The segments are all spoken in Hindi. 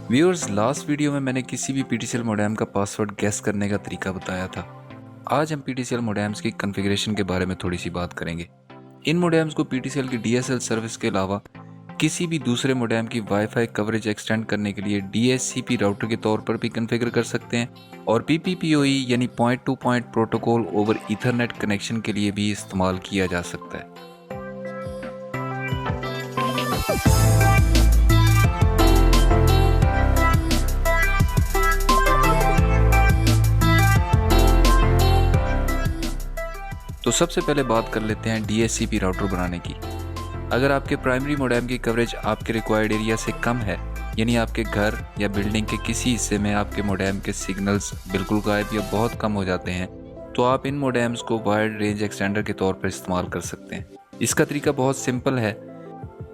व्यूअर्स, लास्ट वीडियो में मैंने किसी भी PTCL मोडेम का पासवर्ड गैस करने का तरीका बताया था। आज हम PTCL मोडेम्स की कॉन्फ़िगरेशन के बारे में थोड़ी सी बात करेंगे। इन मोडेम्स को PTCL की DSL सर्विस के अलावा किसी भी दूसरे मोडेम की वाईफाई कवरेज एक्सटेंड करने के लिए DHCP राउटर के तौर पर भी कॉन्फ़िगर कर सकते हैं और PPPoE यानी point two point protocol over Ethernet connection के लिए भी इस्तेमाल किया जा सकता है। तो सबसे पहले बात कर लेते हैं DHCP राउटर बनाने की। अगर आपके प्राइमरी मोडेम की कवरेज आपके रिक्वायर्ड एरिया से कम है, यानी आपके घर या बिल्डिंग के किसी हिस्से में आपके मोडेम के सिग्नल्स बिल्कुल गायब या बहुत कम हो जाते हैं, तो आप इन मोडेम्स को वाइड रेंज एक्सटेंडर के तौर पर इस्तेमाल कर सकते हैं। इसका तरीका बहुत सिंपल है।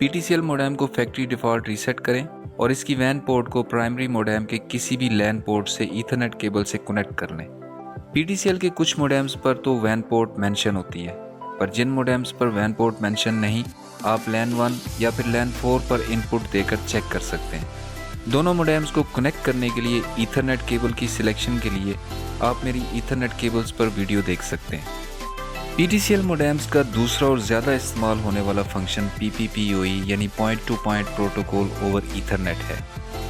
PTCL मोडेम को फैक्ट्री डिफ़ॉल्ट रीसेट करें और इसकी वैन पोर्ट को प्राइमरी मोडेम के किसी भी लैन पोर्ट से ईथरनेट केबल से कनेक्ट कर लें। PTCL के कुछ मोडेम्स पर तो वैन पोर्ट मेंशन होती है, पर जिन मोडेम्स पर वैन पोर्ट मेंशन नहीं, आप LAN 1 या फिर LAN 4 पर इनपुट देकर चेक कर सकते हैं। दोनों मोडेम्स को कनेक्ट करने के लिए ईथरनेट केबल की सिलेक्शन के लिए आप मेरी ईथरनेट केबल्स पर वीडियो देख सकते हैं। PTCL मोडेम्स का दूसरा और ज़्यादा इस्तेमाल होने वाला फंक्शन PPPoE यानी point two point protocol over Ethernet है।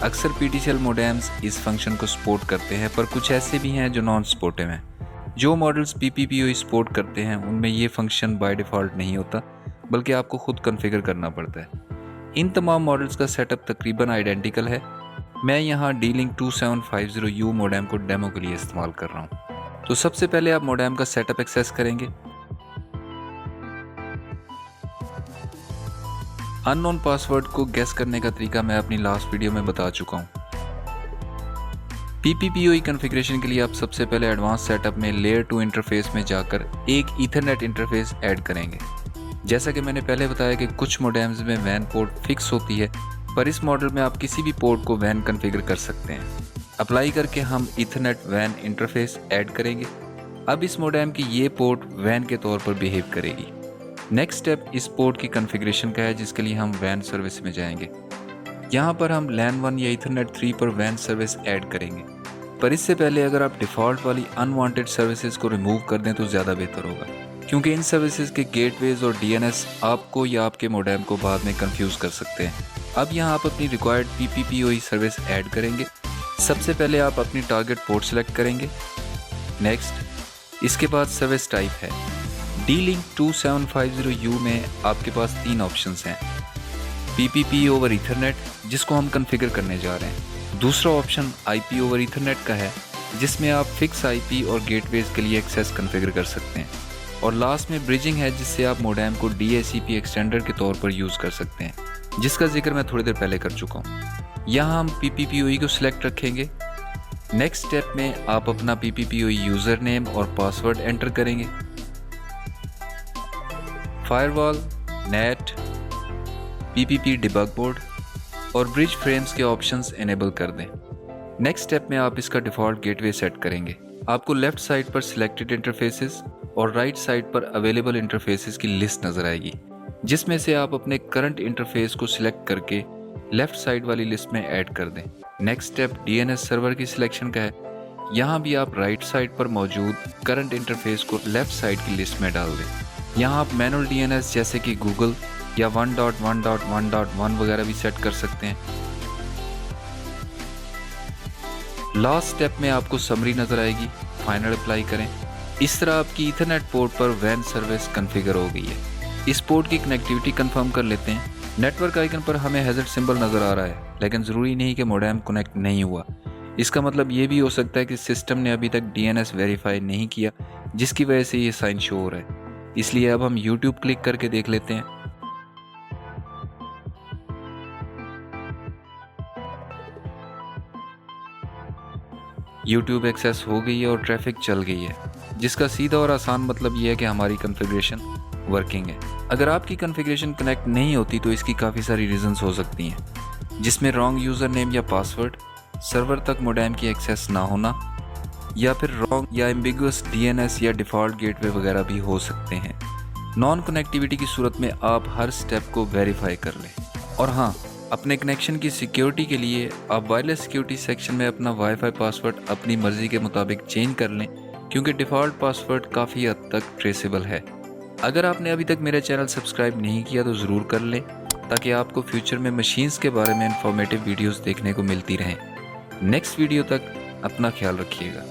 अक्सर PTCL मोडेम्स इस फंक्शन को सपोर्ट करते हैं, पर कुछ ऐसे भी हैं जो नॉन सपोर्टिव हैं। जो मॉडल्स PPPoE सपोर्ट करते हैं उनमें ये फंक्शन बाय डिफ़ॉल्ट नहीं होता, बल्कि आपको खुद कॉन्फ़िगर करना पड़ता है। इन तमाम मॉडल्स का सेटअप तकरीबन आइडेंटिकल है। मैं यहाँ D-Link 2750U मोडेम को डेमो के लिए इस्तेमाल कर रहा हूँ। तो सबसे पहले आप मोडेम का सेटअप एक्सेस करेंगे। अननोन पासवर्ड को गेस करने का तरीका मैं अपनी लास्ट वीडियो में बता चुका हूँ। PPPoE कॉन्फ़िगरेशन के लिए आप सबसे पहले एडवांस सेटअप में लेयर 2 इंटरफेस में जाकर एक ईथरनेट इंटरफेस ऐड करेंगे। जैसा कि मैंने पहले बताया कि कुछ मोडेम्स में वैन पोर्ट फिक्स होती है, पर इस मॉडल में आप किसी भी पोर्ट को वैन कॉन्फ़िगर कर सकते हैं। अप्लाई करके हम ईथरनेट वैन इंटरफेस ऐड करेंगे। अब इस मोडेम की ये पोर्ट वैन के तौर पर बिहेव करेगी। नेक्स्ट स्टेप इस पोर्ट की कॉन्फ़िगरेशन का है, जिसके लिए हम वैन सर्विस में जाएंगे। यहाँ पर हम LAN 1 या ईथरनेट 3 पर वैन सर्विस ऐड करेंगे, पर इससे पहले अगर आप डिफ़ॉल्ट वाली अनवांटेड सर्विसेज को रिमूव कर दें तो ज़्यादा बेहतर होगा, क्योंकि इन सर्विसेज के गेटवेज और DNS आपको या आपके मोडेम को बाद में कंफ्यूज कर सकते हैं। अब यहाँ आप अपनी रिक्वायर्ड PPPoE सर्विस ऐड करेंगे। सबसे पहले आप अपनी टारगेट पोर्ट सेलेक्ट करेंगे। नेक्स्ट, इसके बाद सर्विस टाइप है। D-Link 2750U में आपके पास 3 ऑप्शंस हैं। PPP ओवर ईथरनेट, जिसको हम कॉन्फ़िगर करने जा रहे हैं। दूसरा ऑप्शन IP ओवर ईथरनेट का है, जिसमें आप फिक्स IP और गेटवेज के लिए एक्सेस कॉन्फ़िगर कर सकते हैं। और लास्ट में ब्रिजिंग है, जिससे आप मोडेम को DHCP एक्सटेंडर के तौर पर यूज़ कर सकते हैं, जिसका जिक्र मैं थोड़ी देर पहले कर चुका हूँ। यहाँ हम PPPoE को सिलेक्ट रखेंगे। नेक्स्ट स्टेप में आप अपना PPPoE यूज़र नेम और पासवर्ड एंटर करेंगे। Firewall, net, PPP debug board और ब्रिज फ्रेम्स के ऑप्शंस इनेबल कर दें। नेक्स्ट स्टेप में आप इसका डिफ़ॉल्ट गेटवे सेट करेंगे। आपको लेफ्ट साइड पर सिलेक्टेड इंटरफेसेस और राइट साइड पर अवेलेबल इंटरफेसेस की लिस्ट नज़र आएगी, जिसमें से आप अपने करंट इंटरफेस को सिलेक्ट करके लेफ्ट साइड वाली लिस्ट में ऐड कर दें। नेक्स्ट स्टेप DNS सर्वर की सिलेक्शन का है। यहाँ भी आप राइट साइड पर मौजूद करंट इंटरफेस को लेफ्ट साइड की लिस्ट में डाल दें। यहाँ आप मैनुअल DNS जैसे कि गूगल या 1.1.1.1 वगैरह भी सेट कर सकते हैं। लास्ट स्टेप में आपको समरी नज़र आएगी, फाइनल अप्लाई करें। इस तरह आपकी ईथरनेट पोर्ट पर वैन सर्विस कॉन्फ़िगर हो गई है। इस पोर्ट की कनेक्टिविटी कंफर्म कर लेते हैं। नेटवर्क आइकन पर हमें हैज़र्ड सिंबल नज़र आ रहा है, लेकिन ज़रूरी नहीं कि मोडेम कनेक्ट नहीं हुआ। इसका मतलब ये भी हो सकता है कि सिस्टम ने अभी तक DNS वेरीफाई नहीं किया, जिसकी वजह से ये साइन शो हो रहा है। इसलिए अब हम YouTube क्लिक करके देख लेते हैं। YouTube एक्सेस हो गई है और ट्रैफिक चल गई है, जिसका सीधा और आसान मतलब ये है कि हमारी कॉन्फ़िगरेशन वर्किंग है। अगर आपकी कॉन्फ़िगरेशन कनेक्ट नहीं होती तो इसकी काफ़ी सारी रीजंस हो सकती हैं, जिसमें रॉन्ग यूज़र नेम या पासवर्ड, सर्वर तक मोडेम की एक्सेस ना होना, या फिर रॉन्ग या एम्बिगुअस DNS या डिफ़ॉल्ट गेटवे वगैरह भी हो सकते हैं। नॉन कनेक्टिविटी की सूरत में आप हर स्टेप को वेरीफाई कर लें। और हाँ, अपने कनेक्शन की सिक्योरिटी के लिए आप वायरलेस सिक्योरिटी सेक्शन में अपना वाईफाई पासवर्ड अपनी मर्ज़ी के मुताबिक चेंज कर लें, क्योंकि डिफ़ॉल्ट पासवर्ड काफ़ी हद तक ट्रेसेबल है। अगर आपने अभी तक मेरा चैनल सब्सक्राइब नहीं किया तो ज़रूर कर लें, ताकि आपको फ्यूचर में मशीन्स के बारे में इंफॉर्मेटिव वीडियोस देखने को मिलती रहें। नेक्स्ट वीडियो तक अपना ख्याल रखिएगा।